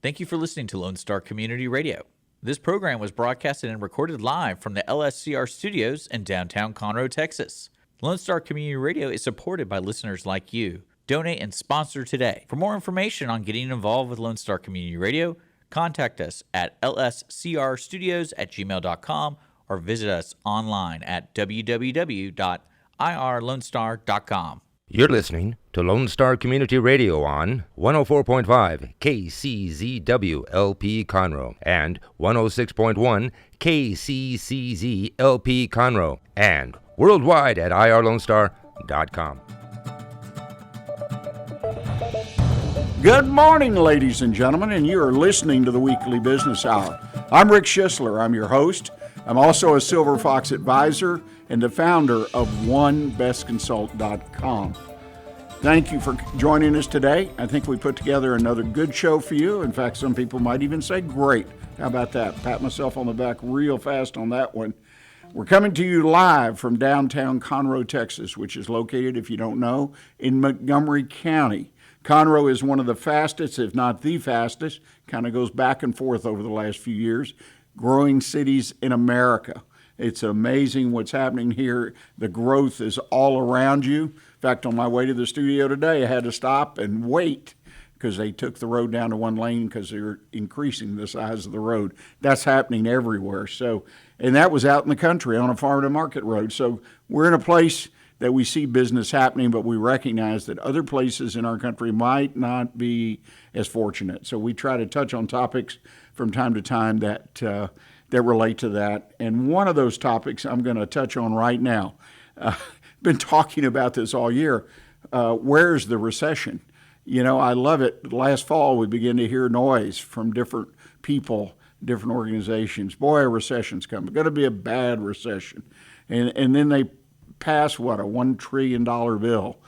Thank you for listening to Lone Star Community Radio. This program was broadcasted and recorded live from the LSCR studios in downtown Conroe, Texas. Lone Star Community Radio is supported by listeners like you. Donate and sponsor today. For more information on getting involved with Lone Star Community Radio, contact us at lscrstudios@gmail.com or visit us online at www.irlonestar.com. You're listening to Lone Star Community Radio on 104.5 KCZW LP Conroe and 106.1 KCCZ LP Conroe and worldwide at irlonestar.com. Good morning, ladies and gentlemen, and you are listening to the Weekly Business Hour. I'm Rick Schissler. I'm your host. I'm also a Silver Fox advisor and the founder of OneBestConsult.com. Thank you for joining us today. I think we put together another good show for you. In fact, some people might even say great. How about that? Pat myself on the back real fast on that one. We're coming to you live from downtown Conroe, Texas, which is located, if you don't know, in Montgomery County. Conroe is one of the fastest, if not the fastest, kind of goes back and forth over the last few years, growing cities in America. It's amazing what's happening here. The growth is all around you. In fact, on my way to the studio today, I had to stop and wait because they took the road down to one lane because they were increasing the size of the road. That's happening everywhere. So, and that was out in the country on a farm to market road. So we're in a place that we see business happening, but we recognize that other places in our country might not be as fortunate. So we try to touch on topics from time to time that relate to that. And one of those topics I'm going to touch on right now. Been talking about this all year. Where's the recession? You know, I love it. Last fall, we began to hear noise from different people, different organizations. Boy, a recession's coming. It's going to be a bad recession. And then they pass, what, a $1 trillion bill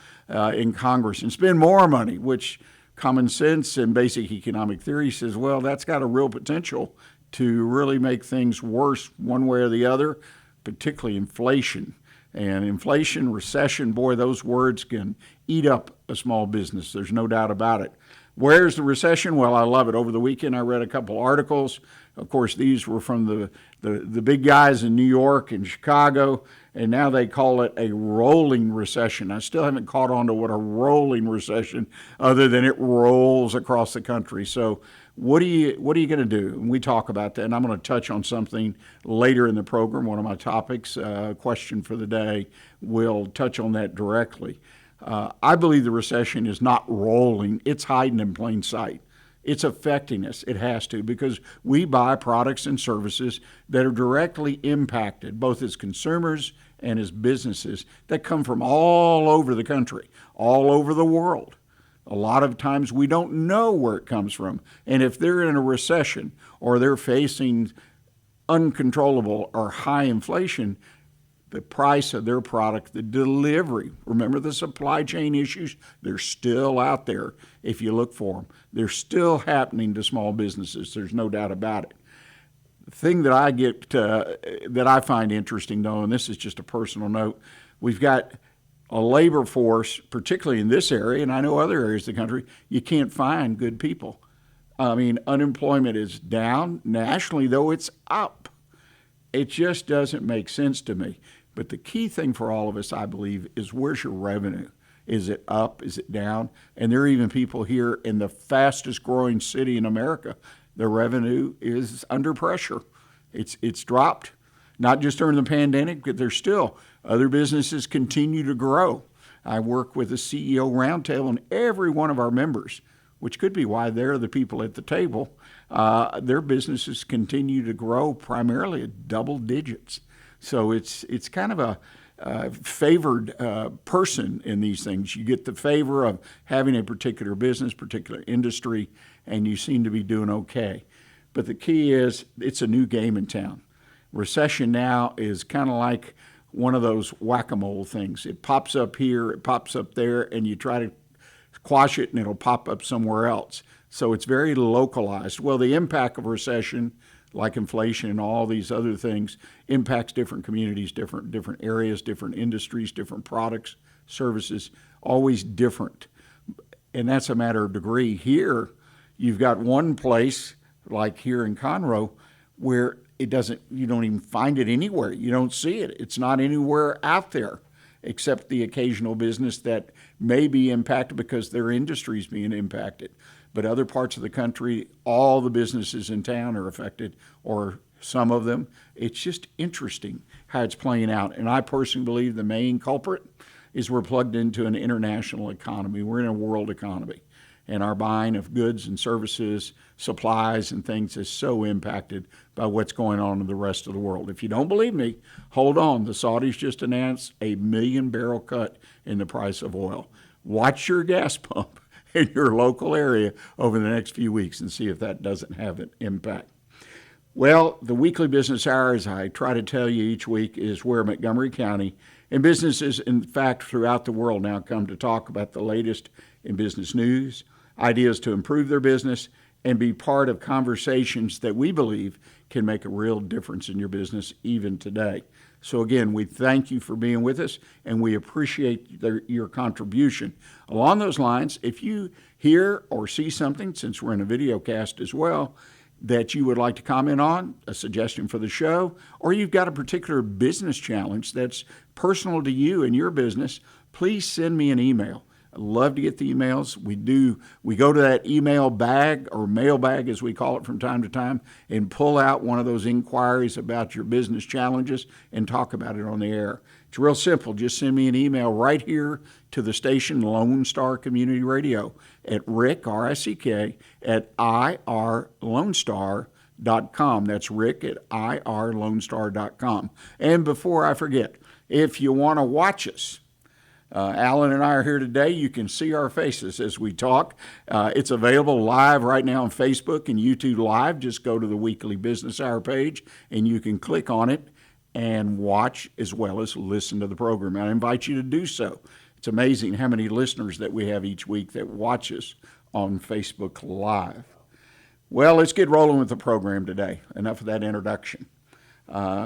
in Congress and spend more money, which common sense and basic economic theory says, well, that's got a real potential to really make things worse one way or the other, particularly inflation. And inflation, recession, boy, those words can eat up a small business. There's no doubt about it. Where's the recession? Well, I love it. Over the weekend, I read a couple articles. Of course, these were from the big guys in New York and Chicago, and now they call it a rolling recession. I still haven't caught on to what a rolling recession, other than it rolls across the country. So what are you going to do? And we talk about that, and I'm going to touch on something later in the program. One of my topics, question for the day, will touch on that directly. I believe the recession is not rolling. It's hiding in plain sight. It's affecting us. It has to, because we buy products and services that are directly impacted, both as consumers and as businesses, that come from all over the country, all over the world. A lot of times we don't know where it comes from. And if they're in a recession or they're facing uncontrollable or high inflation, the price of their product, the delivery, remember the supply chain issues? They're still out there if you look for them. They're still happening to small businesses. There's no doubt about it. The thing that I find interesting, though, and this is just a personal note, we've got a labor force, particularly in this area, and I know other areas of the country, you can't find good people. I mean, unemployment is down. Nationally, though, it's up. It just doesn't make sense to me. But the key thing for all of us, I believe, is where's your revenue? Is it up? Is it down? And there are even people here in the fastest growing city in America. Their revenue is under pressure. It's dropped, not just during the pandemic, but there's still other businesses continue to grow. I work with a CEO roundtable, and every one of our members, which could be why they're the people at the table, their businesses continue to grow primarily at double digits. So it's kind of a favored person in these things. You get the favor of having a particular business, particular industry, and you seem to be doing okay. But the key is it's a new game in town. Recession now is kind of like one of those whack-a-mole things. It pops up here, it pops up there, and you try to quash it and it'll pop up somewhere else. So it's very localized. Well, the impact of recession, like inflation and all these other things, impacts different communities, different areas, different industries, different products, services, always different. And that's a matter of degree. Here, You've got one place like here in Conroe where you don't even find it anywhere. You don't see it. It's not anywhere out there except the occasional business that may be impacted because their industry is being impacted. But other parts of the country, all the businesses in town are affected, or some of them. It's just interesting how it's playing out. And I personally believe the main culprit is we're plugged into an international economy. We're in a world economy. And our buying of goods and services, supplies and things is so impacted by what's going on in the rest of the world. If you don't believe me, hold on. The Saudis just announced a 1 million barrel cut in the price of oil. Watch your gas pump in your local area over the next few weeks and see if that doesn't have an impact. Well, the weekly business hour, as I try to tell you each week, is where Montgomery County and businesses, in fact, throughout the world now come to talk about the latest in business news, ideas to improve their business, and be part of conversations that we believe can make a real difference in your business even today. So again, we thank you for being with us, and we appreciate your contribution. Along those lines, if you hear or see something, since we're in a video cast as well, that you would like to comment on, a suggestion for the show, or you've got a particular business challenge that's personal to you and your business, please send me an email. I love to get the emails. We go to that email bag, or mailbag as we call it from time to time, and pull out one of those inquiries about your business challenges and talk about it on the air. It's real simple. Just send me an email right here to the station Lone Star Community Radio at Rick, R-I-C-K, at irlonestar.com. That's Rick at irlonestar.com. And before I forget, if you want to watch us, Allen and I are here today. You can see our faces as we talk. It's available live right now on Facebook and YouTube Live. Just go to the Weekly Business Hour page, and you can click on it and watch as well as listen to the program. I invite you to do so. It's amazing how many listeners that we have each week that watch us on Facebook Live. Well, let's get rolling with the program today. Enough of that introduction.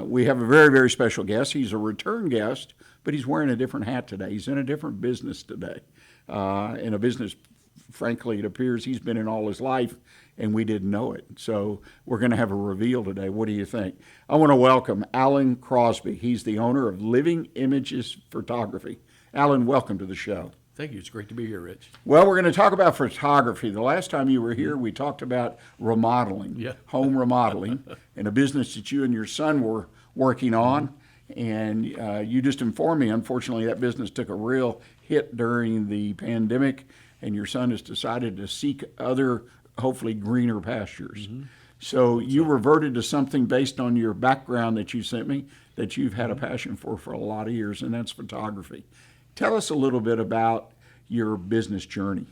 We have a very, very special guest. He's a return guest, but he's wearing a different hat today. He's in a different business today. In a business, frankly, it appears he's been in all his life, and we didn't know it. So we're going to have a reveal today. What do you think? I want to welcome Allen Crosby. He's the owner of Living Images Photography. Allen, welcome to the show. Thank you. It's great to be here, Rich. Well, we're going to talk about photography. The last time you were here, we talked about remodeling, home remodeling, and a business that you and your son were working on. And you just informed me, unfortunately, that business took a real hit during the pandemic, and your son has decided to seek other, hopefully, greener pastures. Mm-hmm. So you reverted to something based on your background that you sent me that you've had a passion for a lot of years, and that's photography. Tell us a little bit about your business journey.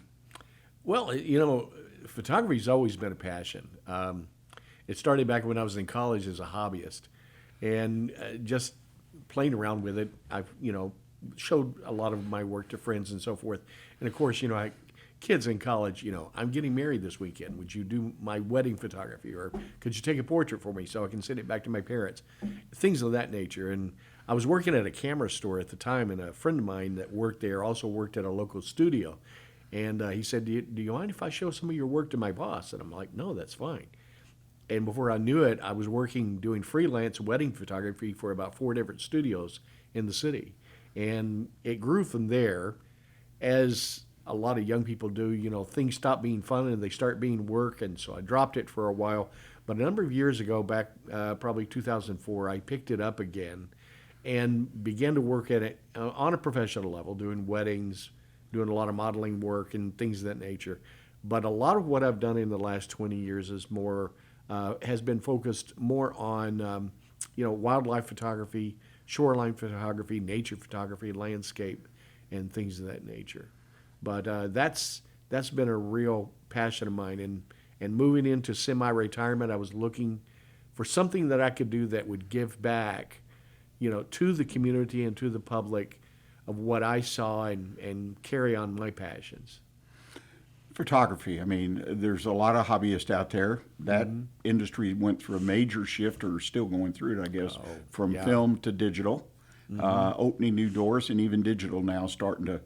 Well, you know, photography's always been a passion. It started back when I was in college as a hobbyist, and just playing around with it, I've, showed a lot of my work to friends and so forth. And of course, kids in college, I'm getting married this weekend. Would you do my wedding photography? Or could you take a portrait for me so I can send it back to my parents? Things of that nature. And I was working at a camera store at the time, and a friend of mine that worked there also worked at a local studio. And he said, do you mind if I show some of your work to my boss? And I'm like, no, that's fine. And before I knew it, I was doing freelance wedding photography for about 4 different studios in the city. And it grew from there. As a lot of young people do, things stop being fun and they start being work. And so I dropped it for a while. But a number of years ago, back probably 2004, I picked it up again and began to work at it on a professional level, doing weddings, doing a lot of modeling work and things of that nature. But a lot of what I've done in the last 20 years is has been focused more on, wildlife photography, shoreline photography, nature photography, landscape, and things of that nature. But that's been a real passion of mine. And moving into semi-retirement, I was looking for something that I could do that would give back, to the community and to the public of what I saw and carry on my passions. Photography, there's a lot of hobbyists out there. That industry went through a major shift, or still going through it, I guess, from film to digital, opening new doors, and even digital now starting to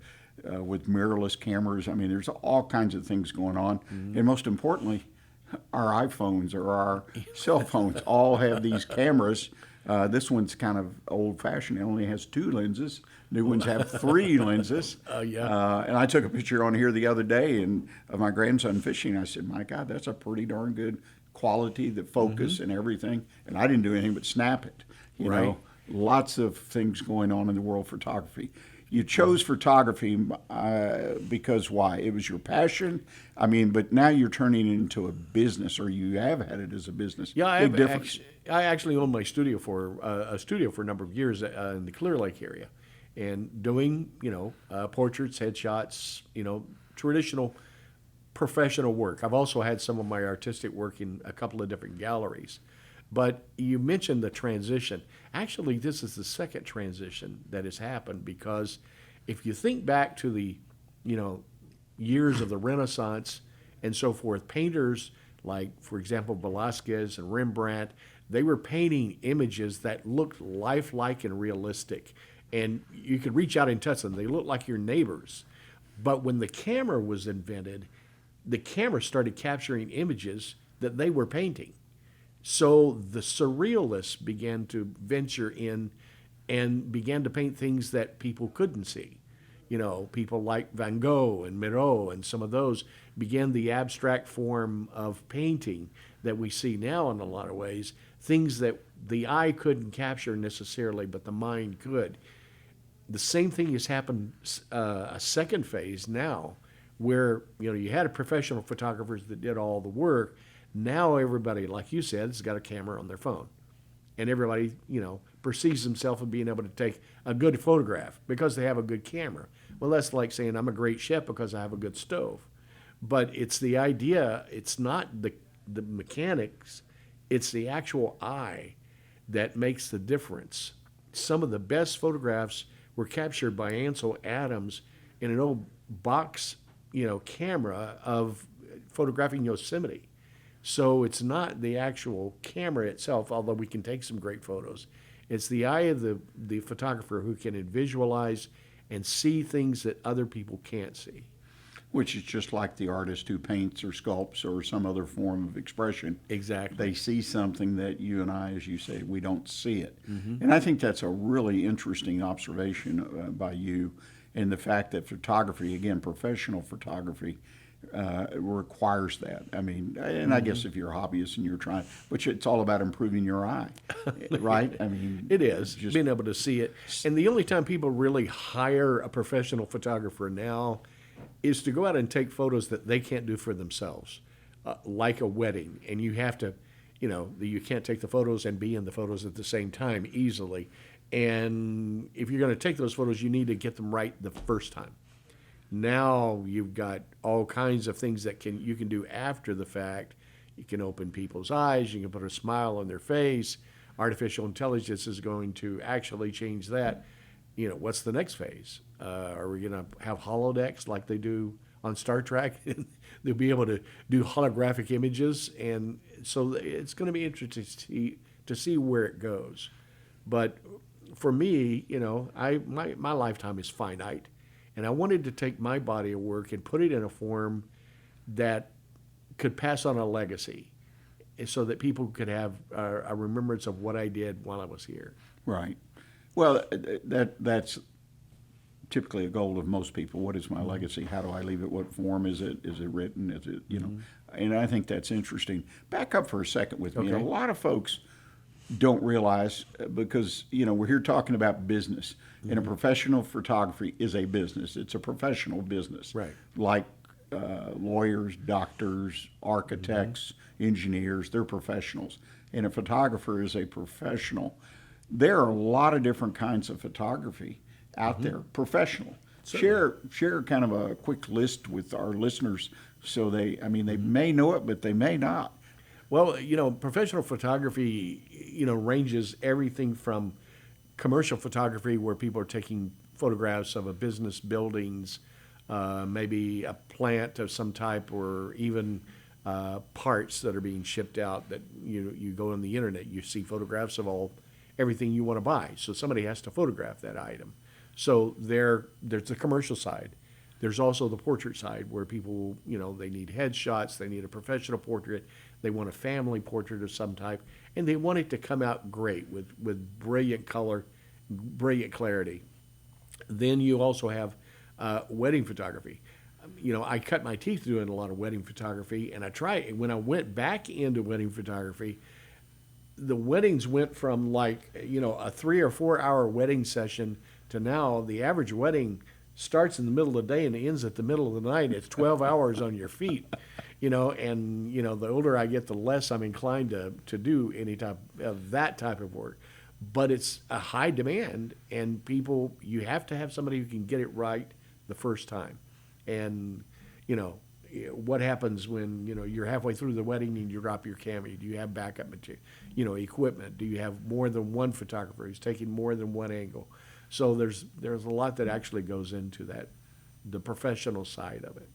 with mirrorless cameras. I mean, there's all kinds of things going on. Mm-hmm. And most importantly, our iPhones or our cell phones all have these cameras. This one's kind of old-fashioned. It only has 2 lenses. New ones have 3 lenses. Yeah. And I took a picture on here the other day of my grandson fishing. I said, my God, that's a pretty darn good quality, the focus and everything. And I didn't do anything but snap it. You know, lots of things going on in the world of photography. You chose photography because why? It was your passion. I mean, but now you're turning it into a business, or you have had it as a business. Yeah, Big difference. I actually owned my studio for a number of years in the Clear Lake area, and doing portraits, headshots, traditional professional work. I've also had some of my artistic work in a couple of different galleries. But you mentioned the transition. Actually, this is the second transition that has happened, because if you think back to the, years of the Renaissance and so forth, painters like, for example, Velázquez and Rembrandt, they were painting images that looked lifelike and realistic. And you could reach out and touch them. They looked like your neighbors. But when the camera was invented, the camera started capturing images that they were painting. So the surrealists began to venture in and began to paint things that people couldn't see. People like Van Gogh and Miro and some of those began the abstract form of painting that we see now in a lot of ways, things that the eye couldn't capture necessarily, but the mind could. The same thing has happened a second phase now, where you had professional photographers that did all the work. Now everybody, like you said, has got a camera on their phone. And everybody, perceives themselves as being able to take a good photograph because they have a good camera. Well, that's like saying I'm a great chef because I have a good stove. But it's the idea, it's not the mechanics, it's the actual eye that makes the difference. Some of the best photographs were captured by Ansel Adams in an old box, camera of photographing Yosemite. So it's not the actual camera itself, although we can take some great photos. It's the eye of the photographer who can visualize and see things that other people can't see. Which is just like the artist who paints or sculpts or some other form of expression. Exactly. They see something that you and I, as you say, we don't see it. And I think that's a really interesting observation by you, and the fact that photography, again, professional photography, requires that. I mean, and I guess if you're a hobbyist and you're trying, but it's all about improving your eye, right? I mean, It is, being able to see it. And the only time people really hire a professional photographer now is to go out and take photos that they can't do for themselves, like a wedding. And you have to, you can't take the photos and be in the photos at the same time easily. And if you're going to take those photos, you need to get them right the first time. Now you've got all kinds of things that you can do after the fact. You can open people's eyes. You can put a smile on their face. Artificial intelligence is going to actually change that. What's the next phase? Are we going to have holodecks like they do on Star Trek? They'll be able to do holographic images, and so it's going to be interesting to see where it goes. But for me, my lifetime is finite. And I wanted to take my body of work and put it in a form that could pass on a legacy so that people could have a remembrance of what I did while I was here. Right. Well, that's typically a goal of most people. What is my legacy? How do I leave it? What form is it? Is it written? Is it, And I think that's interesting. Back up for a second with me. Okay. And a lot of folks don't realize, because we're here talking about business, and a professional photography is a business. It's a professional business, Right? Like lawyers, doctors, architects, engineers. They're professionals, and a photographer is a professional. There are a lot of different kinds of photography out there, professional. Share kind of a quick list with our listeners, so they may know it, but they may not. Well, professional photography, ranges everything from commercial photography, where people are taking photographs of a business, buildings, maybe a plant of some type, or even parts that are being shipped out that you go on the internet, you see photographs of everything you want to buy. So somebody has to photograph that item. So there's the commercial side. There's also the portrait side where people, they need headshots, they need a professional portrait, they want a family portrait of some type, and they want it to come out great with brilliant color, brilliant clarity. Then you also have wedding photography. I cut my teeth doing a lot of wedding photography, and when I went back into wedding photography, the weddings went from like, a 3 or 4 hour wedding session to now the average wedding starts in the middle of the day and ends at the middle of the night. It's 12 hours on your feet, and, the older I get, the less I'm inclined to do any type of that type of work. But it's a high demand, and you have to have somebody who can get it right the first time. And, what happens when, you're halfway through the wedding and you drop your camera? Do you have backup material, equipment? Do you have more than one photographer who's taking more than one angle? So there's a lot that actually goes into that, the professional side of it.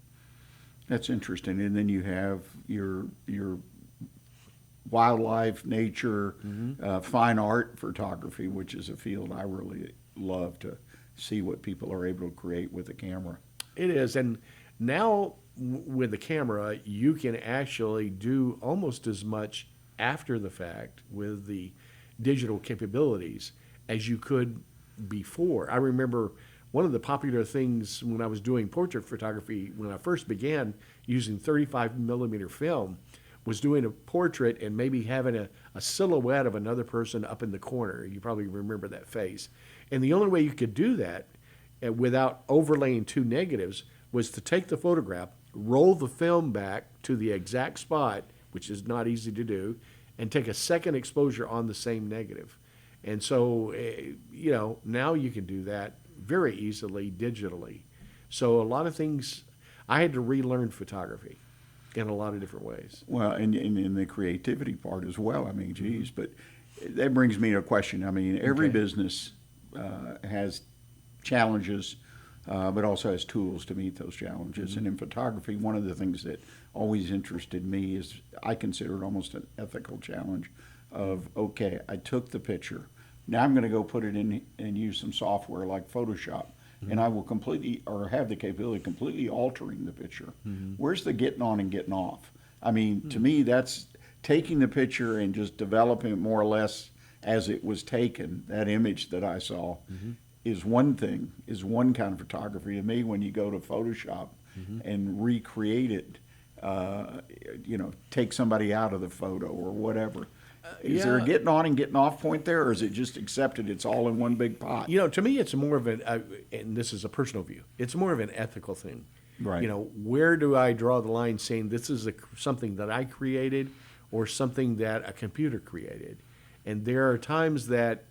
That's interesting. And then you have your wildlife, nature, fine art photography, which is a field I really love to see what people are able to create with a camera. It is. And now with the camera, you can actually do almost as much after the fact with the digital capabilities as you could before. I remember one of the popular things when I was doing portrait photography, when I first began using 35 millimeter film, was doing a portrait and maybe having a silhouette of another person up in the corner. You probably remember that face. And the only way you could do that without overlaying two negatives was to take the photograph, roll the film back to the exact spot, which is not easy to do, and take a second exposure on the same negative. And so, now you can do that very easily digitally. So a lot of things, I had to relearn photography in a lot of different ways. Well, and in the creativity part as well. I mean, geez, but that brings me to a question. I mean, every business has challenges, but also has tools to meet those challenges. And in photography, one of the things that always interested me is I consider it almost an ethical challenge of, okay, I took the picture. Now I'm going to go put it in and use some software like Photoshop. And I will completely, or have the capability of completely altering the picture. Where's the getting on and getting off? I mean, to me, that's taking the picture and just developing it more or less as it was taken. That image that I saw is one thing, is one kind of photography. To me, when you go to Photoshop and recreate it, take somebody out of the photo or whatever. Is there a getting on and getting off point there, or is it just accepted it's all in one big pot? To me, it's more of and this is a personal view, it's more of an ethical thing. Right. Where do I draw the line saying this is something that I created or something that a computer created? And there are times that,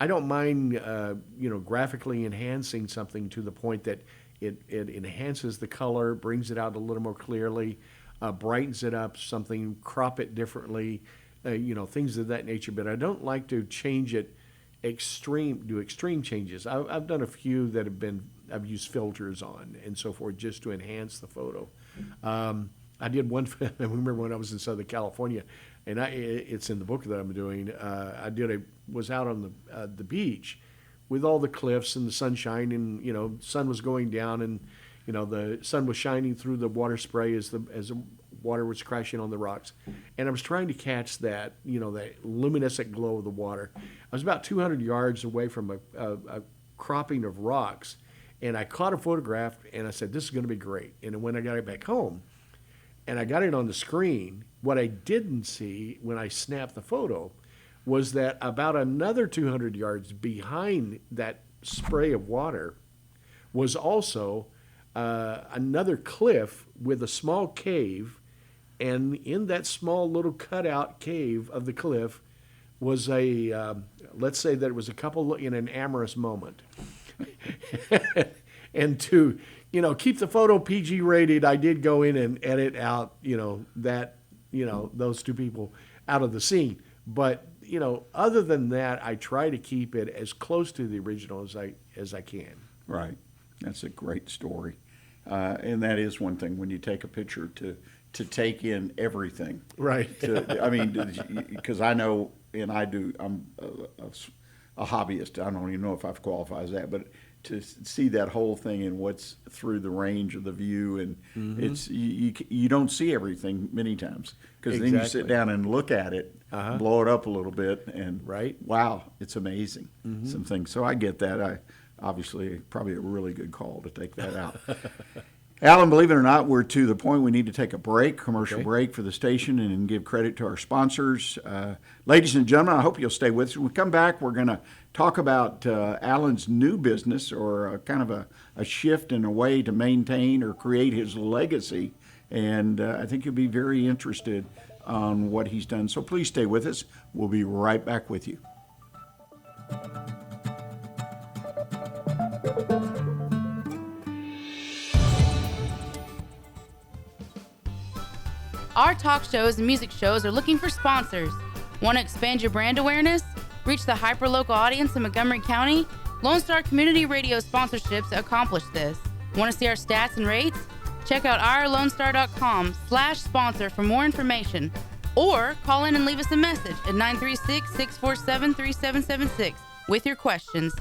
I don't mind, graphically enhancing something to the point that it enhances the color, brings it out a little more clearly, brightens it up, something, crop it differently, things of that nature. But I don't like to change it do extreme changes. I've done a few that I've used filters on and so forth just to enhance the photo. I did one, I remember when I was in Southern California, and it's in the book that I'm doing. Was out on the beach with all the cliffs and the sunshine, and sun was going down, and the sun was shining through the water spray as the water was crashing on the rocks, and I was trying to catch that that luminescent glow of the water. I was about 200 yards away from a cropping of rocks, and I caught a photograph, and I said, "This is going to be great." And when I got it back home, and I got it on the screen, what I didn't see when I snapped the photo was that about another 200 yards behind that spray of water was also another cliff with a small cave, and in that small little cutout cave of the cliff was let's say that it was a couple in an amorous moment. And to keep the photo PG rated, I did go in and edit out those two people out of the scene. But other than that, I try to keep it as close to the original as I can. Right. That's a great story. And that is one thing when you take a picture to take in everything. Right. Because I know, and I do, I'm a hobbyist. I don't even know if I've qualified as that, but to see that whole thing and what's through the range of the view, and it's you don't see everything many times, because then you sit Exactly. down and look at it, blow it up a little bit, and Right. wow, it's amazing. Some things. So I get that. I obviously probably a really good call to take that out. Alan, believe it or not, we're to the point we need to take a break, commercial Okay. break for the station, and give credit to our sponsors. Ladies and gentlemen, I hope you'll stay with us. When we come back, we're going to talk about Alan's new business, or kind of a shift in a way to maintain or create his legacy. And I think you'll be very interested on what he's done. So please stay with us. We'll be right back with you. Our talk shows and music shows are looking for sponsors. Want to expand your brand awareness? Reach the hyper-local audience in Montgomery County? Lone Star Community Radio sponsorships accomplish this. Want to see our stats and rates? Check out ourlonestar.com/sponsor for more information. Or call in and leave us a message at 936-647-3776 with your questions.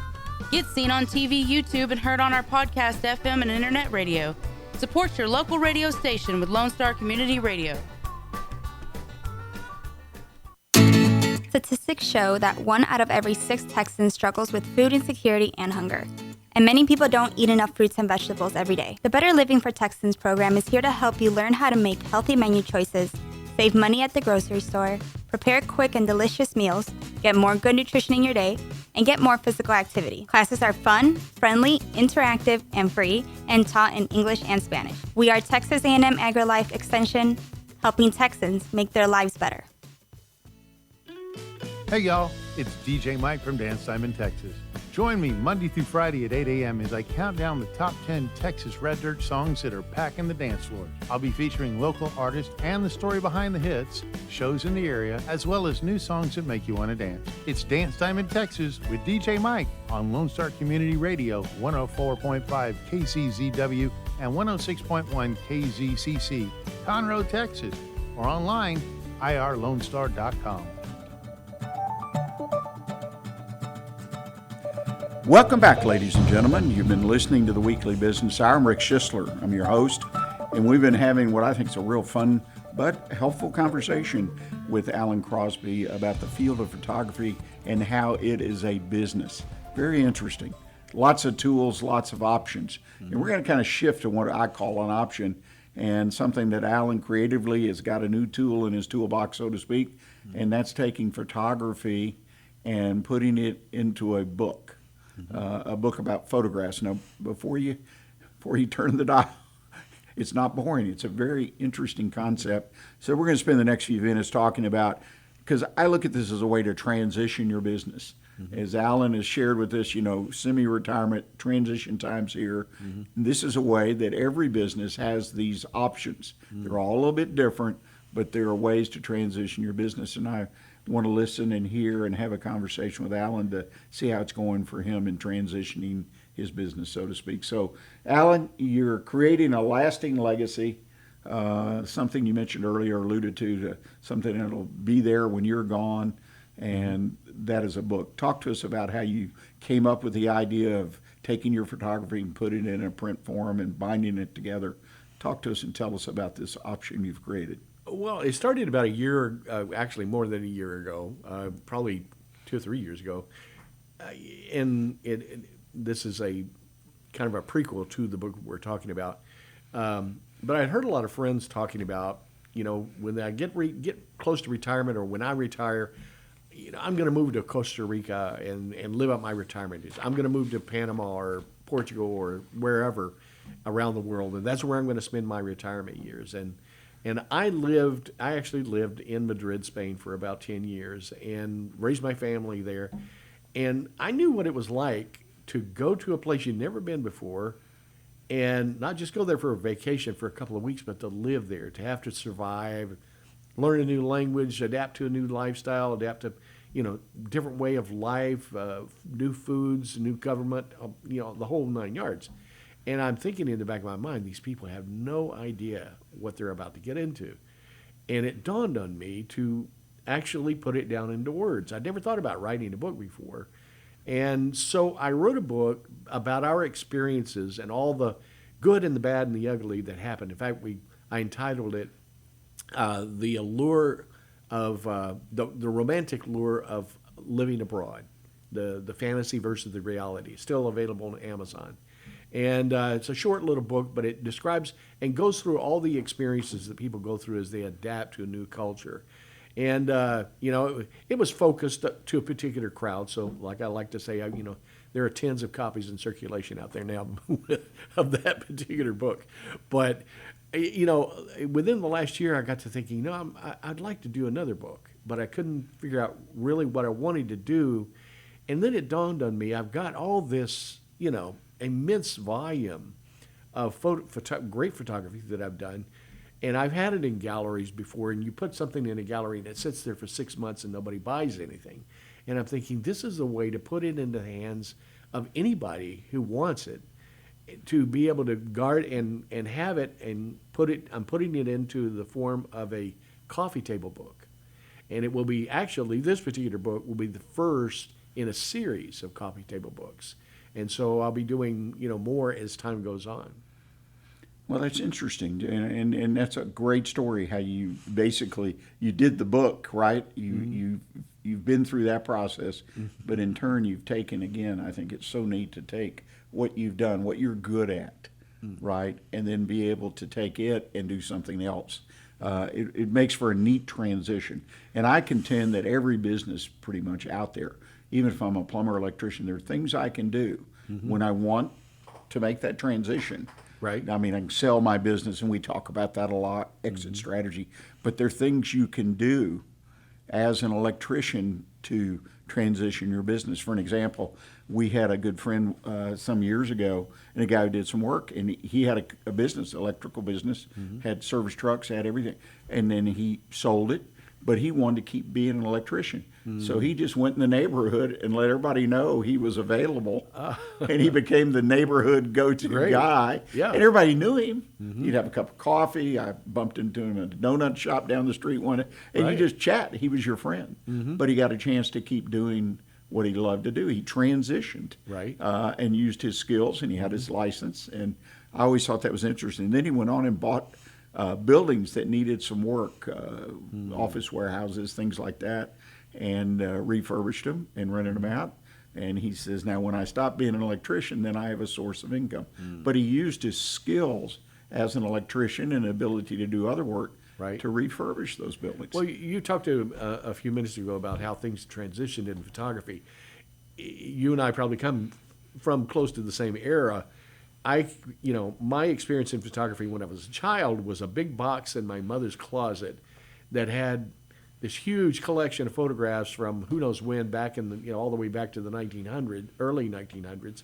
Get seen on TV, YouTube, and heard on our podcast, FM, and internet radio. Support your local radio station with Lone Star Community Radio. Statistics show that 1 out of every 6 Texans struggles with food insecurity and hunger. And many people don't eat enough fruits and vegetables every day. The Better Living for Texans program is here to help you learn how to make healthy menu choices, save money at the grocery store, prepare quick and delicious meals, get more good nutrition in your day, and get more physical activity. Classes are fun, friendly, interactive, and free, and taught in English and Spanish. We are Texas A&M AgriLife Extension, helping Texans make their lives better. Hey y'all, it's DJ Mike from Dance Time in Texas. Join me Monday through Friday at 8 a.m. as I count down the top 10 Texas Red Dirt songs that are packing the dance floor. I'll be featuring local artists and the story behind the hits, shows in the area, as well as new songs that make you want to dance. It's Dance Time in Texas with DJ Mike on Lone Star Community Radio, 104.5 KCZW and 106.1 KZCC, Conroe, Texas, or online, irlonestar.com. Welcome back, ladies and gentlemen. You've been listening to the Weekly Business Hour. I'm Rick Schissler. I'm your host, and we've been having what I think is a real fun but helpful conversation with Allen Crosby about the field of photography and how it is a business. Very interesting. Lots of tools, lots of options. And we're going to kind of shift to what I call an option, and something that Allen creatively has got a new tool in his toolbox, so to speak, and that's taking photography and putting it into a book. A book about photographs. Now, before you turn the dial, it's not boring. It's a very interesting concept. So we're going to spend the next few minutes talking about, because I look at this as a way to transition your business. As Allen has shared with us, semi-retirement transition times here. This is a way that every business has these options. They're all a little bit different, but there are ways to transition your business. And I want to listen and hear and have a conversation with Allen to see how it's going for him in transitioning his business, so to speak. So, Allen, you're creating a lasting legacy, something you mentioned earlier, alluded to something that'll be there when you're gone, and that is a book. Talk to us about how you came up with the idea of taking your photography and putting it in a print form and binding it together. Talk to us and tell us about this option you've created. Well, it started about a year, actually more than a year ago, probably 2 or 3 years ago. And this is a kind of a prequel to the book we're talking about. But I'd heard a lot of friends talking about, when I get close to retirement, or when I retire, I'm going to move to Costa Rica and live out my retirement days. I'm going to move to Panama or Portugal or wherever around the world, and that's where I'm going to spend my retirement years. And I actually lived in Madrid, Spain for about 10 years and raised my family there. And I knew what it was like to go to a place you'd never been before, and not just go there for a vacation for a couple of weeks, but to live there, to have to survive, learn a new language, adapt to a new lifestyle, adapt to, different way of life, new foods, new government, the whole 9 yards. And I'm thinking in the back of my mind, these people have no idea what they're about to get into. And it dawned on me to actually put it down into words. I'd never thought about writing a book before. And so I wrote a book about our experiences and all the good and the bad and the ugly that happened. In fact, I entitled it "The Allure of the Romantic Lure of Living Abroad," the fantasy versus the reality. It's still available on Amazon. And it's a short little book, but it describes and goes through all the experiences that people go through as they adapt to a new culture. And, it was focused to a particular crowd. So, like I like to say, there are tens of copies in circulation out there now of that particular book. But, within the last year, I got to thinking, I'd like to do another book, but I couldn't figure out really what I wanted to do. And then it dawned on me, I've got all this, immense volume of great photography that I've done. And I've had it in galleries before, and you put something in a gallery and it sits there for 6 months and nobody buys anything. And I'm thinking, this is a way to put it into the hands of anybody who wants it, to be able to guard and have it and put it. I'm putting it into the form of a coffee table book. And it will be, actually, this particular book will be the first in a series of coffee table books. And so I'll be doing, more as time goes on. Well, that's interesting, and that's a great story. How you basically you did the book, right? You've been through that process, but in turn you've taken again. I think it's so neat to take what you've done, what you're good at, right, and then be able to take it and do something else. It makes for a neat transition, and I contend that every business pretty much out there, even if I'm a plumber or electrician, there are things I can do when I want to make that transition. Right. I mean, I can sell my business, and we talk about that a lot, exit strategy. But there are things you can do as an electrician to transition your business. For an example, we had a good friend some years ago, and a guy who did some work, and he had a business, electrical business, had service trucks, had everything. And then he sold it, but he wanted to keep being an electrician. So he just went in the neighborhood and let everybody know he was available, and he became the neighborhood go-to guy. Yeah. And everybody knew him. He'd have a cup of coffee. I bumped into him at a donut shop down the street one day, and you just chat. He was your friend. But he got a chance to keep doing what he loved to do. He transitioned and used his skills, and he had his license. And I always thought that was interesting. Then he went on and bought buildings that needed some work, office warehouses, things like that, and refurbished them and rented them out. And he says, now when I stop being an electrician, then I have a source of income. But he used his skills as an electrician and ability to do other work to refurbish those buildings. Well, you talked to a few minutes ago about how things transitioned in photography. You and I probably come from close to the same era. My experience in photography when I was a child was a big box in my mother's closet that had this huge collection of photographs from who knows when, back in the, all the way back to the early 1900s.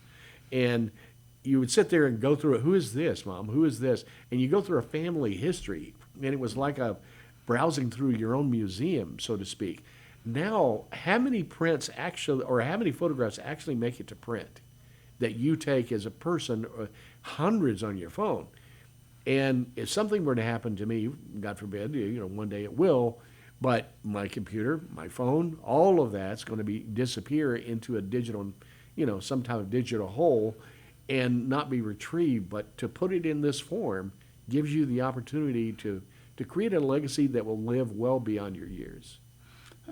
And you would sit there and go through it. Who is this, Mom? Who is this? And you go through a family history, and it was like browsing through your own museum, so to speak. Now, how many photographs actually make it to print that you take as a person, or hundreds on your phone? And if something were to happen to me, God forbid, one day it will, but my computer, my phone, all of that's going to disappear into a digital, some type of digital hole and not be retrieved. But to put it in this form gives you the opportunity to create a legacy that will live well beyond your years.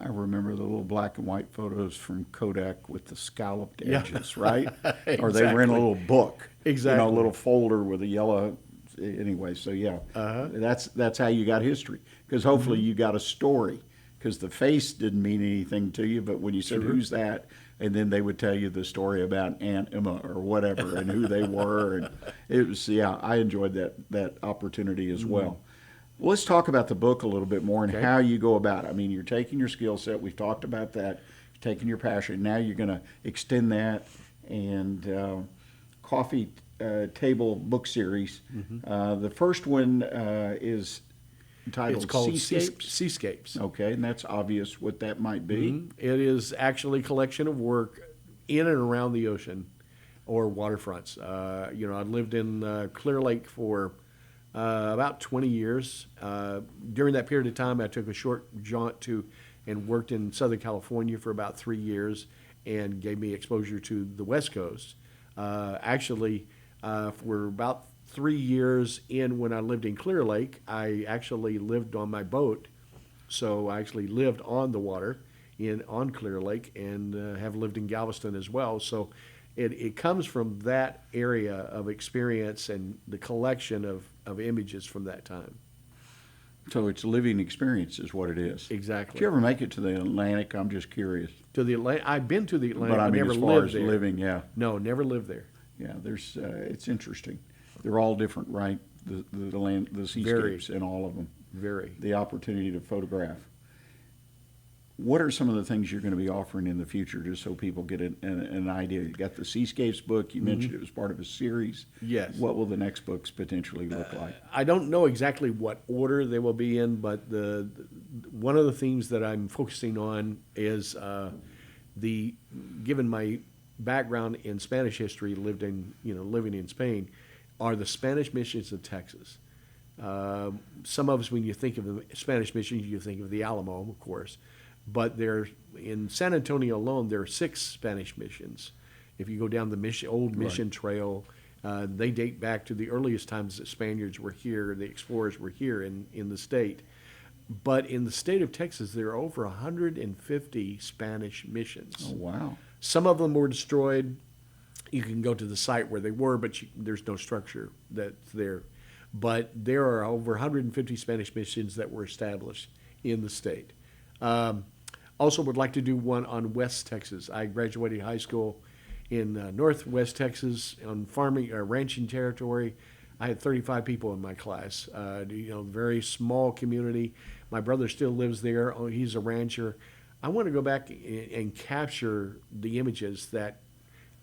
I remember the little black and white photos from Kodak with the scalloped edges, right? Exactly. Or they were in a little book, Exactly. a little folder with a yellow. Anyway, so yeah, that's how you got history. Because hopefully you got a story. Because the face didn't mean anything to you, but when you said who's that, and then they would tell you the story about Aunt Emma or whatever and who they were, and it was I enjoyed that opportunity as well. Well, let's talk about the book a little bit more and how you go about it. I mean, you're taking your skill set. We've talked about that. You're taking your passion. Now you're going to extend that and coffee table book series. The first one is entitled It's called Seascapes. Seascapes. Okay, and that's obvious what that might be. It is actually a collection of work in and around the ocean or waterfronts. I lived in Clear Lake for about 20 years. During that period of time, I took a short jaunt and worked in Southern California for about 3 years. and gave me exposure to the West Coast. Actually, for about 3 years in when I lived in Clear Lake, I actually lived on my boat. So I actually lived on the water on Clear Lake, and have lived in Galveston as well. So it comes from that area of experience and the collection of images from that time. So it's living experience is what it is. Exactly. Did you ever make it to the Atlantic? I'm just curious. To the Atlantic, I've been to the Atlantic, But I mean, never as far lived as there. living, yeah. No, never lived there. Yeah, there's, it's interesting. They're all different, right? The land, the seascapes in all of them. Very. The opportunity to photograph. What are some of the things you're going to be offering in the future, just so people get an idea? You got the Seascapes book. You mentioned it was part of a series. Yes. What will the next books potentially look like? I don't know exactly what order they will be in, but one of the themes that I'm focusing on is given my background in Spanish history, living in Spain, are the Spanish missions of Texas. Some of us, when you think of the Spanish missions, you think of the Alamo, of course. But in San Antonio alone, there are 6 Spanish missions. If you go down the old mission trail, they date back to the earliest times that Spaniards were here, the explorers were here in the state. But in the state of Texas, there are over 150 Spanish missions. Oh, wow. Some of them were destroyed. You can go to the site where they were, but there's no structure that's there. But there are over 150 Spanish missions that were established in the state. Also would like to do one on West Texas. I graduated high school in Northwest Texas on farming, ranching territory. I had 35 people in my class. Very small community. My brother still lives there. He's a rancher. I want to go back and capture the images that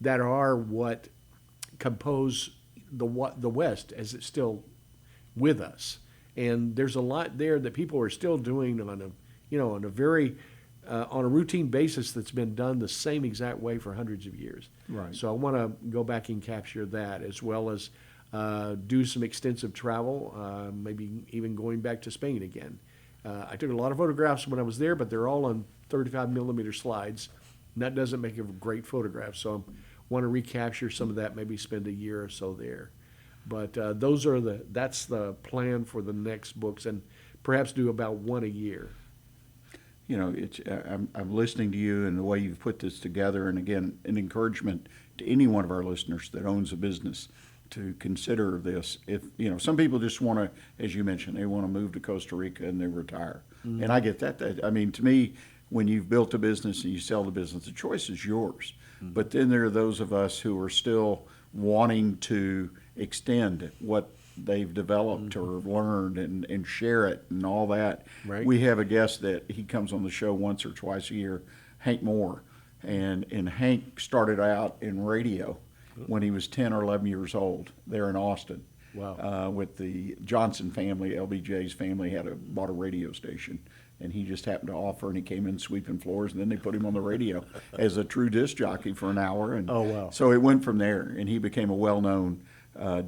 are what compose the West as it's still with us. And there's a lot there that people are still doing on a routine basis that's been done the same exact way for hundreds of years. Right. So I want to go back and capture that, as well as do some extensive travel, maybe even going back to Spain again. I took a lot of photographs when I was there, but they're all on 35 millimeter slides, and that doesn't make a great photograph. So I want to recapture some of that, maybe spend a year or so there. But that's the plan for the next books, and perhaps do about one a year. I'm listening to you and the way you've put this together, and again, an encouragement to any one of our listeners that owns a business to consider this. If some people just want to, as you mentioned, they want to move to Costa Rica and they retire, and I get that. To me, when you've built a business and you sell the business, the choice is yours. But then there are those of us who are still wanting to extend what they've developed or learned and share it and all that. Right. We have a guest that he comes on the show once or twice a year, Hank Moore. And Hank started out in radio when he was 10 or 11 years old there in Austin. Wow. With the Johnson family, LBJ's family bought a radio station. And he just happened to offer, and he came in sweeping floors, and then they put him on the radio as a true disc jockey for an hour. And oh, wow. So it went from there, and he became a well-known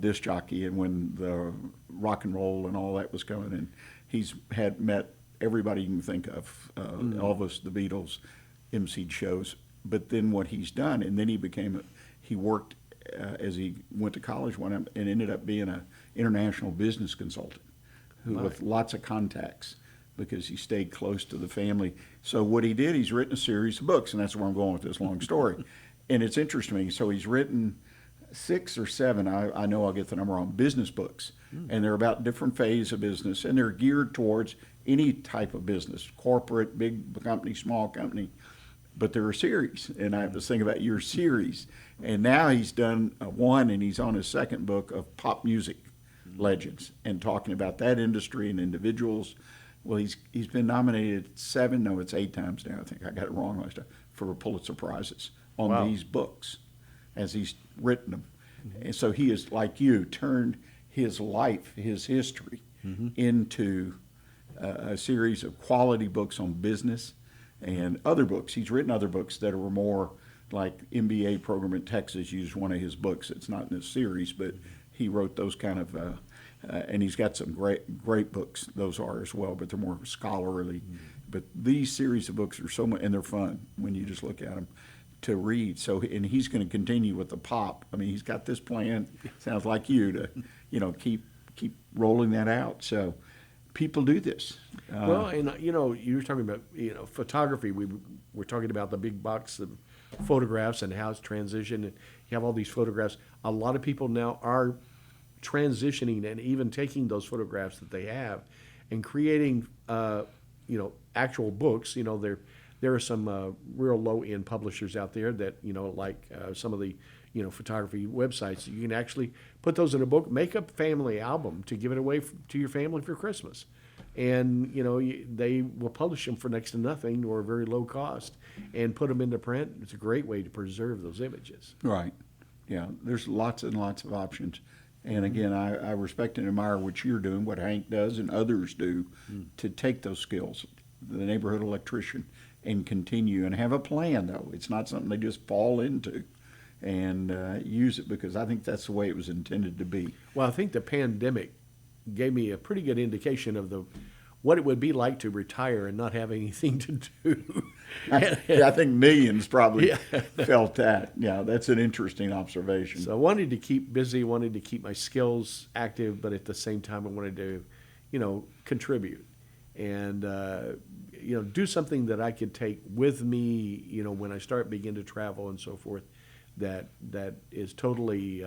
disc jockey. And when the rock and roll and all that was coming, and he's met everybody you can think of, Elvis, the Beatles, emceed shows. But then what he's done, and then he worked as he went to college and ended up being an international business consultant with lots of contacts, because he stayed close to the family. So what he did, he's written a series of books, and that's where I'm going with this long story. And it's interesting. So he's written 6 or 7, I know I'll get the number wrong, business books. And they're about different phases of business, and they're geared towards any type of business, corporate, big company, small company. But they're a series, and I was thinking about your series. And now he's done one, and he's on his second book of pop music legends and talking about that industry and individuals. Well, he's been nominated 8 times now. I think I got it wrong last time, for Pulitzer Prizes on these books as he's written them. And so he is, like you, turned his life, his history, into a series of quality books on business and other books. He's written other books that are more like MBA program in Texas used one of his books. It's not in this series, but he wrote those kind of and he's got some great books, those are as well, but they're more scholarly. But these series of books are so much, and they're fun when you just look at them. to read. So, and he's going to continue with the pop. I mean, he's got this plan. Sounds like you to, keep rolling that out. So, people do this. Well, and you were talking about photography. We're talking about the big box of photographs and how it's transitioned. And you have all these photographs. A lot of people now are transitioning and even taking those photographs that they have and creating, actual books. There are some real low-end publishers out there that, like some of the, photography websites. You can actually put those in a book, make a family album to give it away to your family for Christmas. And, they will publish them for next to nothing or very low cost and put them into print. It's a great way to preserve those images. Right. Yeah, there's lots and lots of options. And again, I respect and admire what you're doing, what Hank does and others do to take those skills, the neighborhood electrician, and continue and have a plan, though. It's not something they just fall into and use it, because I think that's the way it was intended to be. Well, I think the pandemic gave me a pretty good indication of what it would be like to retire and not have anything to do. I think millions probably felt that. Yeah, that's an interesting observation. So I wanted to keep busy, wanted to keep my skills active, but at the same time I wanted to, contribute and, do something that I could take with me, when I begin to travel and so forth, that is totally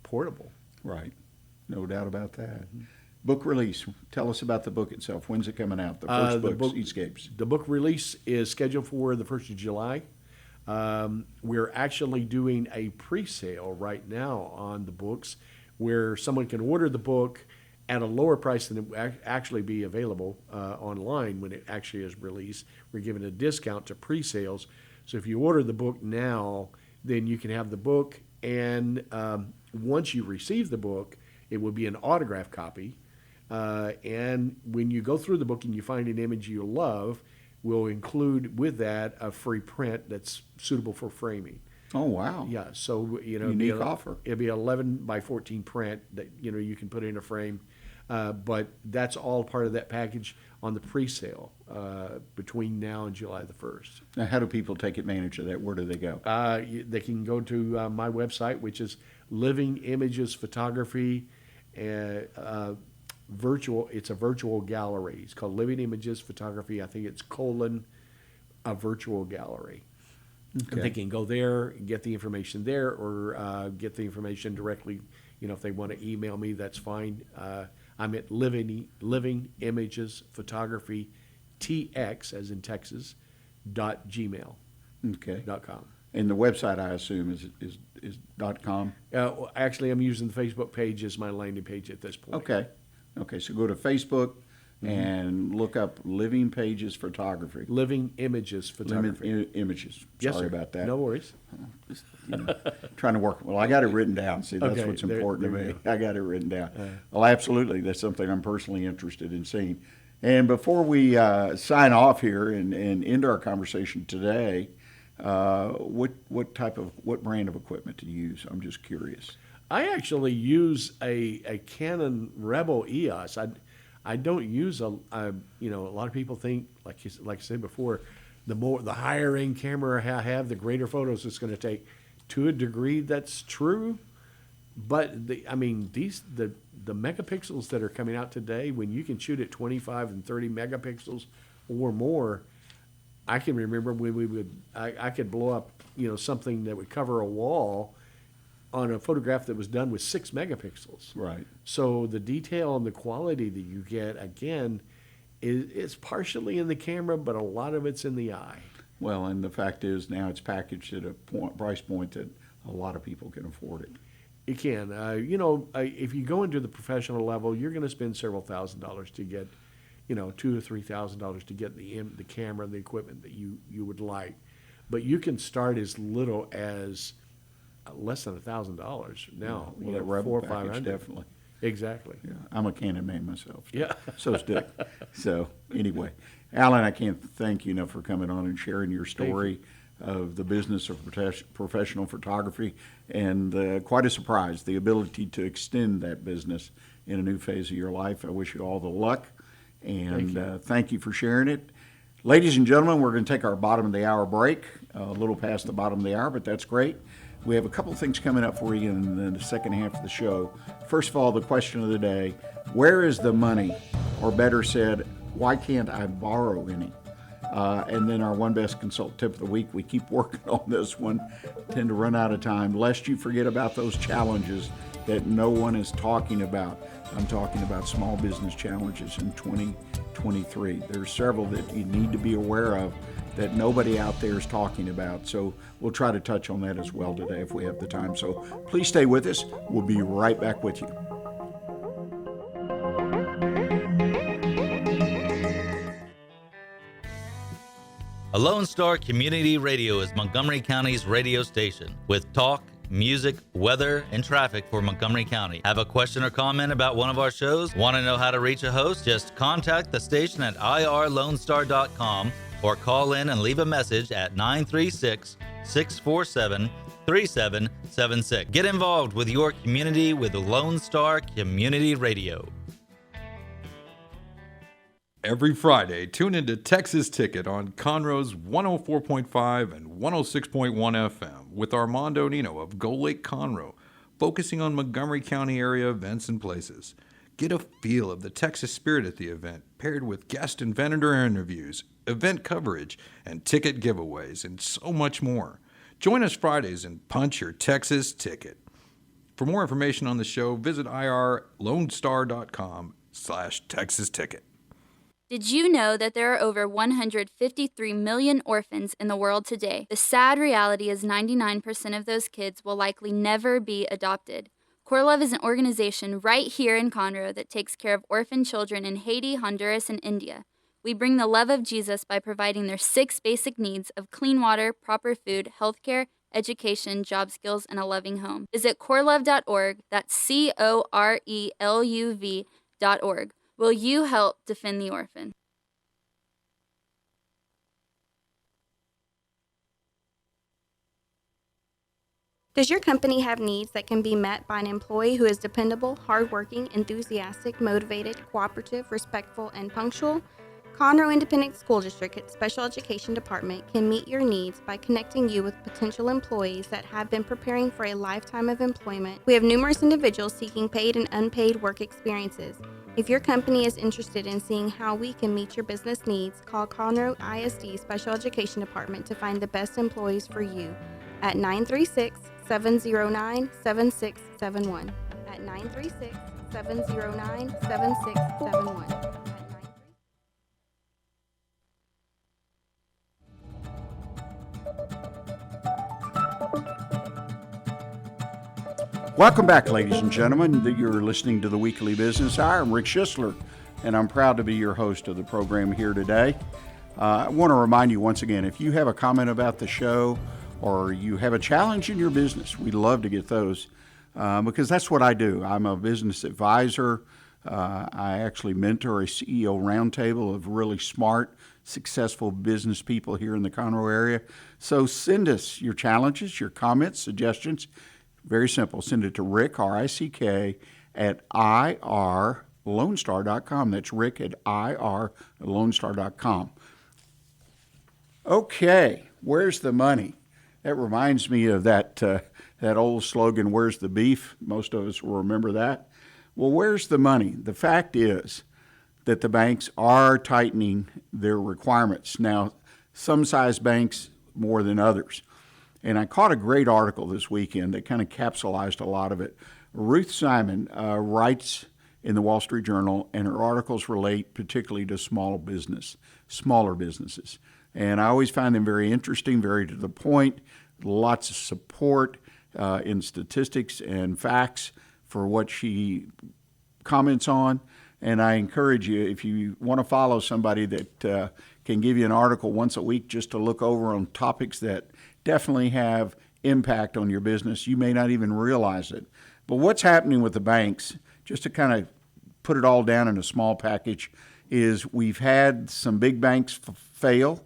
portable. Right. No doubt about that. Book release. Tell us about the book itself. When's it coming out? The first book, Seascapes. The book release is scheduled for the 1st of July. We're actually doing a pre-sale right now on the books where someone can order the book at a lower price than it will actually be available online when it actually is released. We're giving a discount to pre-sales. So if you order the book now, then you can have the book, and once you receive the book, it will be an autographed copy. And when you go through the book and you find an image you love, we'll include with that a free print that's suitable for framing. Oh, wow. Yeah, so, Unique offer. It'll be 11 by 14 print that, you can put in a frame. But that's all part of that package on the pre-sale between now and July the 1st. Now, how do people take advantage of that? Where do they go? They can go to my website, which is Living Images Photography. It's a virtual gallery. It's called Living Images Photography. I think it's a virtual gallery. Okay. And they can go there, get the information there, or get the information directly. If they want to email me, that's fine. I'm at Living Images Photography, TX as in Texas, .gmail. Okay. .com. And the website, I assume, is .com? Actually, I'm using the Facebook page as my landing page at this point. Okay, so go to Facebook and look up Living Pages Photography. Living Images Photography. Images. Yes, Sorry sir. about that. No worries. Just, trying to work. Well, I got it written down. See, that's Okay, what's important there to you me. I got it written down. Well, absolutely. That's something I'm personally interested in seeing. And before we sign off here and end our conversation today, what brand of equipment do you use? I'm just curious. I actually use a Canon Rebel EOS. I don't use a lot of people think, like I said before, the higher end camera I have, the greater photos it's going to take. To a degree, that's true, but the megapixels that are coming out today, when you can shoot at 25 and 30 megapixels or more, I can remember when I could blow up something that would cover a wall on a photograph that was done with 6 megapixels. Right. So the detail and the quality that you get, again, is partially in the camera, but a lot of it's in the eye. Well, and the fact is now it's packaged at a price point that a lot of people can afford it. It can. If you go into the professional level, you're going to spend several $1,000s to get, $2,000 or $3,000 to get the camera and the equipment that you would like. But you can start as little as less than $1,000 now. Well, that Rebel 400 or package, 500. definitely. Exactly. Yeah, I'm a Canon man myself. Yeah. So's Dick. So anyway, Allen, I can't thank you enough for coming on and sharing your story of the business of professional photography, and quite a surprise, the ability to extend that business in a new phase of your life. I wish you all the luck, and thank you for sharing it. Ladies and gentlemen, we're going to take our bottom of the hour break, a little past the bottom of the hour, but that's great. We have a couple of things coming up for you in the second half of the show. First of all, the question of the day, where is the money? Or better said, why can't I borrow any? And then our one best consult tip of the week. We keep working on this one, tend to run out of time, lest you forget about those challenges that no one is talking about. I'm talking about small business challenges in 2023. There's several that you need to be aware of that nobody out there is talking about. So we'll try to touch on that as well today if we have the time. So please stay with us. We'll be right back with you. A Lone Star Community Radio is Montgomery County's radio station with talk, music, weather, and traffic for Montgomery County. Have a question or comment about one of our shows? Want to know how to reach a host? Just contact the station at irlonestar.com or call in and leave a message at 936-647-3776. Get involved with your community with Lone Star Community Radio. Every Friday, tune into Texas Ticket on Conroe's 104.5 and 106.1 FM with Armando Nino of Gold Lake Conroe, focusing on Montgomery County area events and places. Get a feel of the Texas spirit at the event, paired with guest and vendor interviews, event coverage, and ticket giveaways, and so much more. Join us Fridays and punch your Texas Ticket. For more information on the show, visit irlonestar.com/Texas Ticket. Did you know that there are over 153 million orphans in the world today? The sad reality is 99% of those kids will likely never be adopted. Core Love is an organization right here in Conroe that takes care of orphan children in Haiti, Honduras, and India. We bring the love of Jesus by providing their 6 basic needs of clean water, proper food, healthcare, education, job skills, and a loving home. Visit corelove.org, that's CORELUV.org. Will you help defend the orphan? Does your company have needs that can be met by an employee who is dependable, hardworking, enthusiastic, motivated, cooperative, respectful, and punctual? Conroe Independent School District Special Education Department can meet your needs by connecting you with potential employees that have been preparing for a lifetime of employment. We have numerous individuals seeking paid and unpaid work experiences. If your company is interested in seeing how we can meet your business needs, call Conroe ISD Special Education Department to find the best employees for you at 936-709-7671. At 936-709-7671. Welcome back, ladies and gentlemen. You're listening to the Weekly Business Hour. I'm Rick Schissler, and I'm proud to be your host of the program here today. I want to remind you once again, if you have a comment about the show or you have a challenge in your business, we'd love to get those because that's what I do. I'm a business advisor. I actually mentor a CEO roundtable of really smart, successful business people here in the Conroe area. So send us your challenges, your comments, suggestions. Very simple. Send it to Rick, R-I-C-K, at irlonestar.com. That's Rick at irlonestar.com. Okay, where's the money? That reminds me of that old slogan, where's the beef? Most of us will remember that. Well, where's the money? The fact is that the banks are tightening their requirements. Now, some size banks more than others. And I caught a great article this weekend that kind of capsulized a lot of it. Ruth Simon writes in the Wall Street Journal, and her articles relate particularly to smaller businesses. And I always find them very interesting, very to the point, lots of support in statistics and facts for what she comments on. And I encourage you, if you want to follow somebody that can give you an article once a week just to look over on topics that definitely have impact on your business. You may not even realize it. But what's happening with the banks, just to kind of put it all down in a small package, is we've had some big banks fail,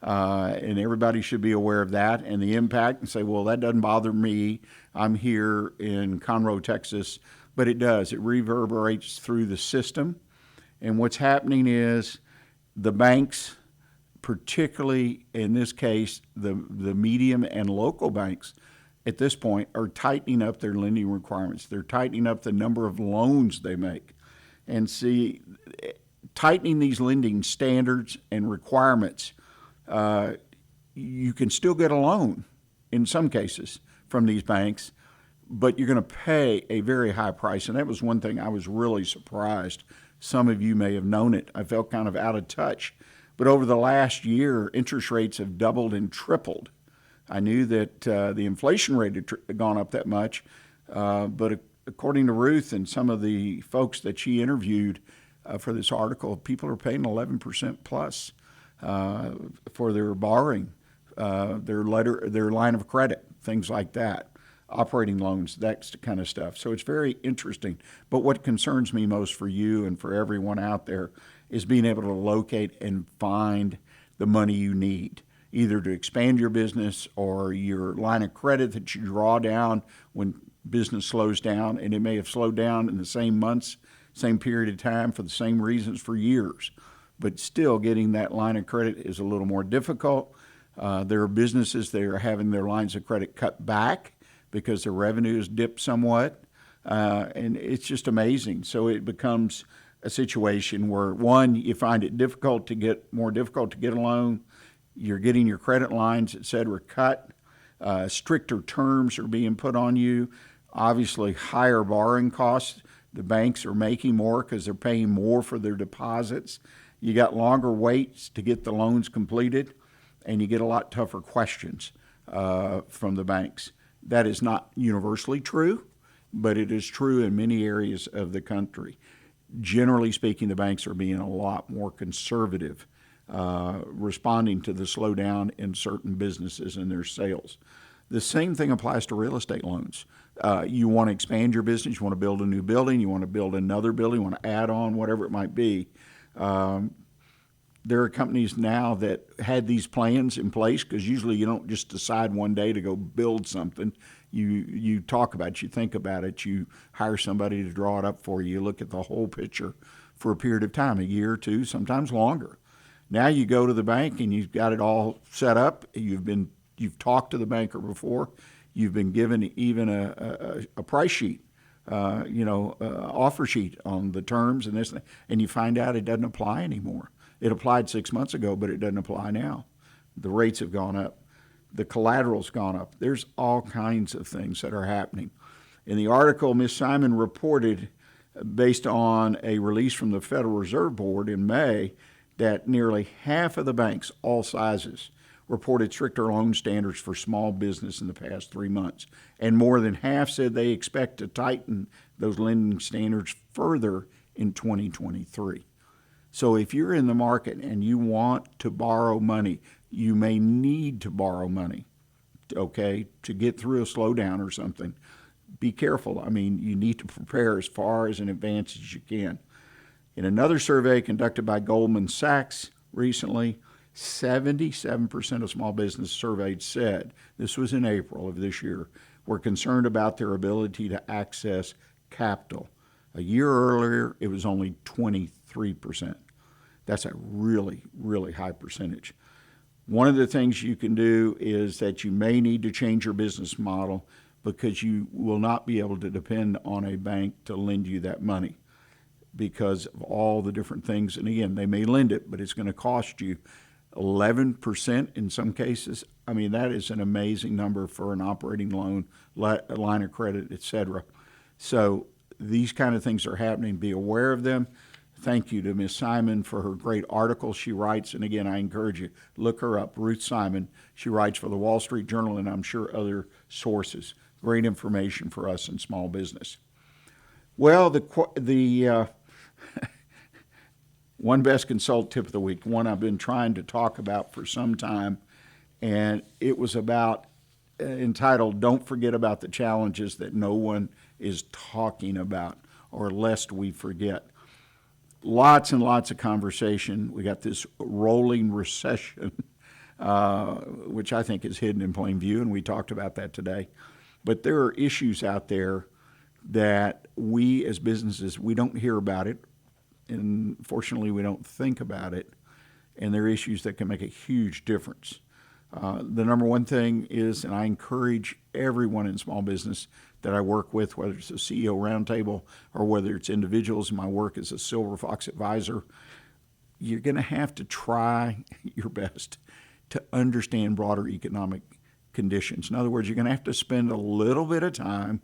and everybody should be aware of that and the impact and say, well, that doesn't bother me. I'm here in Conroe, Texas. But it does. It reverberates through the system. And what's happening is the banks particularly in this case, the medium and local banks at this point are tightening up their lending requirements. They're tightening up the number of loans they make. And see, tightening these lending standards and requirements, you can still get a loan in some cases from these banks, but you're going to pay a very high price. And that was one thing I was really surprised. Some of you may have known it. I felt kind of out of touch. But over the last year, interest rates have doubled and tripled. I knew that the inflation rate had gone up that much, but according to Ruth and some of the folks that she interviewed for this article, people are paying 11% plus for their borrowing, their line of credit, things like that, operating loans, that kind of stuff. So it's very interesting. But what concerns me most for you and for everyone out there is being able to locate and find the money you need, either to expand your business or your line of credit that you draw down when business slows down, and it may have slowed down in the same months, same period of time for the same reasons for years. But still, getting that line of credit is a little more difficult. There are businesses that are having their lines of credit cut back because their revenue has dipped somewhat, and it's just amazing. So it becomes a situation where, one, you find it more difficult to get a loan. You're getting your credit lines, et cetera, cut. Stricter terms are being put on you. Obviously, higher borrowing costs. The banks are making more because they're paying more for their deposits. You got longer waits to get the loans completed, and you get a lot tougher questions from the banks. That is not universally true, but it is true in many areas of the country. Generally speaking, the banks are being a lot more conservative, responding to the slowdown in certain businesses and their sales. The same thing applies to real estate loans. You want to expand your business, you want to build a new building, you want to build another building, you want to add on, whatever it might be. There are companies now that had these plans in place, because usually you don't just decide one day to go build something. You talk about it, you think about it, you hire somebody to draw it up for you, you look at the whole picture for a period of time, a year or two, sometimes longer. Now you go to the bank and you've got it all set up. You've talked to the banker before. You've been given even a price sheet, offer sheet on the terms and this, and you find out it doesn't apply anymore. It applied 6 months ago, but it doesn't apply now. The rates have gone up. The collateral's gone up. There's all kinds of things that are happening. In the article, Ms. Simon reported, based on a release from the Federal Reserve Board in May, that nearly half of the banks, all sizes, reported stricter loan standards for small business in the past 3 months. And more than half said they expect to tighten those lending standards further in 2023. So if you're in the market and you want to borrow money, you may need to borrow money, okay, to get through a slowdown or something. Be careful. I mean, you need to prepare as far as in advance as you can. In another survey conducted by Goldman Sachs recently, 77% of small business surveyed said, this was in April of this year, were concerned about their ability to access capital. A year earlier, it was only 23%. That's a really, really high percentage. One of the things you can do is that you may need to change your business model, because you will not be able to depend on a bank to lend you that money because of all the different things. And again, they may lend it, but it's going to cost you 11% in some cases. I mean, that is an amazing number for an operating loan, a line of credit, et cetera. So these kind of things are happening. Be aware of them. Thank you to Ms. Simon for her great article she writes. And again, I encourage you, look her up, Ruth Simon. She writes for the Wall Street Journal and I'm sure other sources. Great information for us in small business. Well, the One Best Consult tip of the week, one I've been trying to talk about for some time, and it was about entitled, Don't Forget About the Challenges That No One is Talking About, or Lest We Forget. Lots and lots of conversation. We got this rolling recession, which I think is hidden in plain view, and we talked about that today. But there are issues out there that we as businesses, we don't hear about it, and fortunately we don't think about it. and they're issues that can make a huge difference. The number one thing is, and I encourage everyone in small business that I work with, whether it's a CEO roundtable or whether it's individuals in my work as a Silver Fox advisor, you're going to have to try your best to understand broader economic conditions. In other words, you're going to have to spend a little bit of time,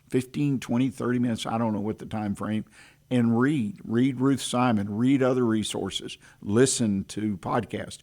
15, 20, 30 minutes, I don't know what the time frame, and read Ruth Simon, read other resources, listen to podcasts.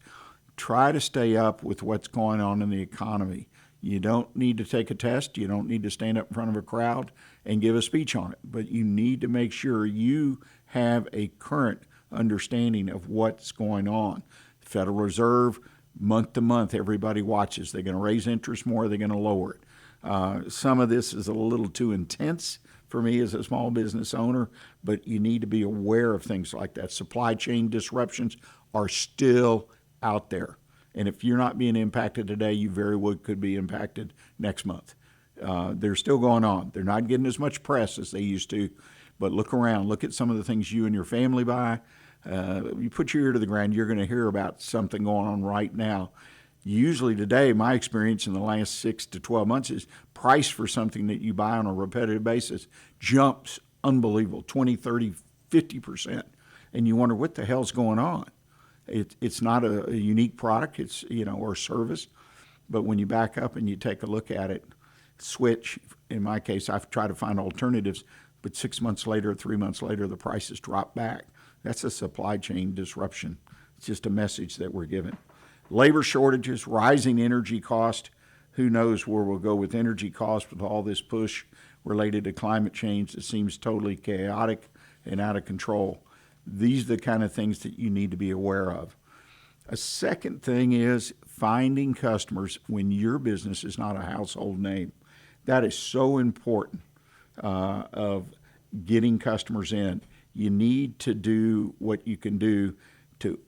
Try to stay up with what's going on in the economy. You don't need to take a test. You don't need to stand up in front of a crowd and give a speech on it. But you need to make sure you have a current understanding of what's going on. Federal Reserve, month to month, everybody watches. They're going to raise interest more. They're going to lower it. Some of this is a little too intense for me as a small business owner, but you need to be aware of things like that. Supply chain disruptions are still out there. And if you're not being impacted today, you very well could be impacted next month. They're still going on. They're not getting as much press as they used to, but look around. Look at some of the things you and your family buy. You put your ear to the ground, you're going to hear about something going on right now. Usually today, my experience in the last 6 to 12 months is price for something that you buy on a repetitive basis jumps unbelievable, 20, 30, 50%. And you wonder what the hell's going on. It's not a unique product, it's, or service, but when you back up and you take a look at it, switch, in my case, I've tried to find alternatives, but 6 months later, 3 months later, the prices drop back. That's a supply chain disruption. It's just a message that we're given. Labor shortages, rising energy cost. Who knows where we'll go with energy costs with all this push related to climate change that seems totally chaotic and out of control. These are the kind of things that you need to be aware of. A second thing is finding customers when your business is not a household name. That is so important of getting customers in. You need to do what you can do to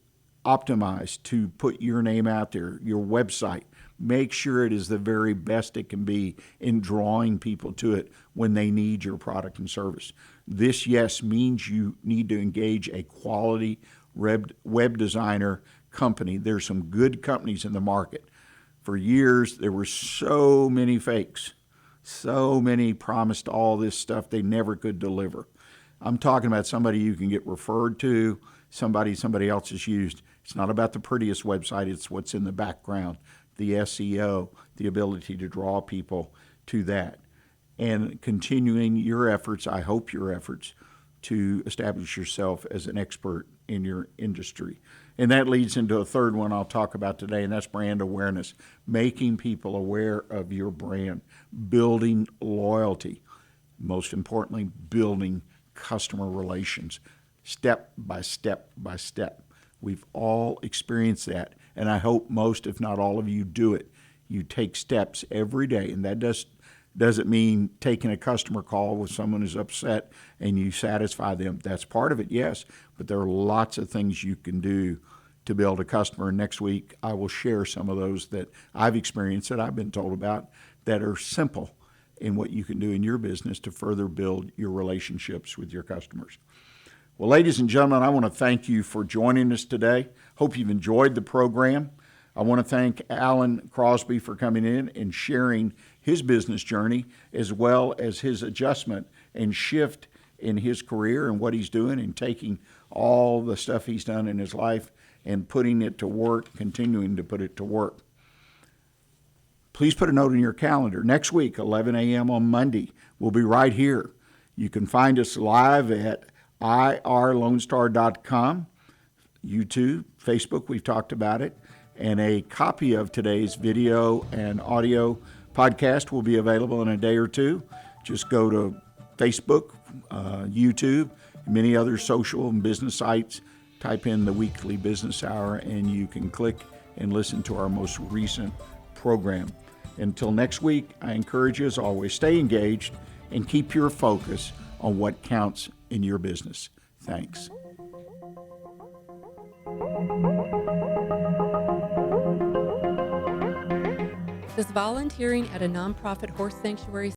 optimize, to put your name out there, your website. Make sure it is the very best it can be in drawing people to it when they need your product and service. This, yes, means you need to engage a quality web designer company. There's some good companies in the market. For years, there were so many fakes. So many promised all this stuff they never could deliver. I'm talking about somebody you can get referred to, somebody else has used. It's not about the prettiest website, it's what's in the background, the SEO, the ability to draw people to that. And continuing your efforts, I hope your efforts, to establish yourself as an expert in your industry. And that leads into a third one I'll talk about today, and that's brand awareness, making people aware of your brand, building loyalty, most importantly, building customer relations, step by step by step. We've all experienced that, and I hope most, if not all of you, do it. You take steps every day, and that doesn't mean taking a customer call with someone who's upset and you satisfy them. That's part of it, yes, but there are lots of things you can do to build a customer. Next week, I will share some of those that I've experienced, that I've been told about, that are simple in what you can do in your business to further build your relationships with your customers. Well, ladies and gentlemen, I want to thank you for joining us today. Hope you've enjoyed the program. I want to thank Allen Crosby for coming in and sharing his business journey, as well as his adjustment and shift in his career and what he's doing, and taking all the stuff he's done in his life and putting it to work, continuing to put it to work. Please put a note in your calendar. Next week, 11 a.m. on Monday, we'll be right here. You can find us live at irlonestar.com, YouTube, Facebook, we've talked about it, and a copy of today's video and audio podcast will be available in a day or two. Just go to Facebook, YouTube, many other social and business sites, type in the Weekly Business Hour, and you can click and listen to our most recent program. Until next week, I encourage you, as always, stay engaged and keep your focus on what counts in your business. Thanks. Does volunteering at a nonprofit horse sanctuary